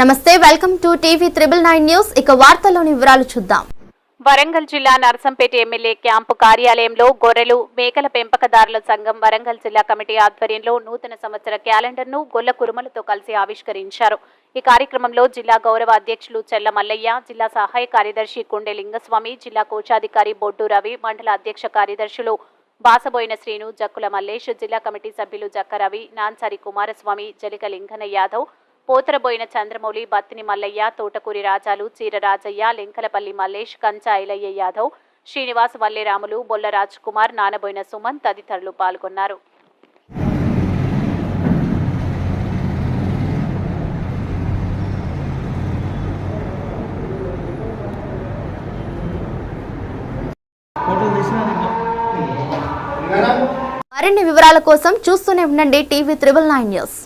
నమస్తే, welcome to TV 999 news. ఇక వార్తల్లోని వివరాలు చూద్దాం. వరంగల్ జిల్లా నర్సంపేట ఎమ్మెల్యే క్యాంపు కార్యాలయంలో గొర్రెలు మేకల పెంపకదారుల సంఘం వరంగల్ జిల్లా కమిటీ ఆధ్వర్యంలో నూతన సంవత్సర క్యాలెండర్ను గొల్ల కురుమలతో కలిసి ఆవిష్కరించారు. ఈ కార్యక్రమంలో జిల్లా గౌరవ అధ్యక్షులు చెల్ల మల్లయ్య, జిల్లా సహాయ కార్యదర్శి కుండె లింగస్వామి, జిల్లా కోశాధికారి బొడ్డు రవి, మండల అధ్యక్ష కార్యదర్శులు బాసబోయిన శ్రీను, జక్కుల మల్లేష్, జిల్లా కమిటీ సభ్యులు జక్క రవి, నాన్సరి కుమారస్వామి, జలిక లింగన యాదవ్, పోతరబోయిన చంద్రమౌళి, బత్తిని మల్లయ్య, తోటకూరి రాజాలు, చీర రాజయ్య, లెంకలపల్లి మల్లేష్, కంచా ఐలయ్య యాదవ్, శ్రీనివాస్ వల్లేరాములు, బొల్ల రాజ్ కుమార్, నానబోయిన సుమన్ తదితరులు పాల్గొన్నారు. మరిన్ని వివరాల కోసం చూస్తూనే ఉండండి టీవీ 999 న్యూస్.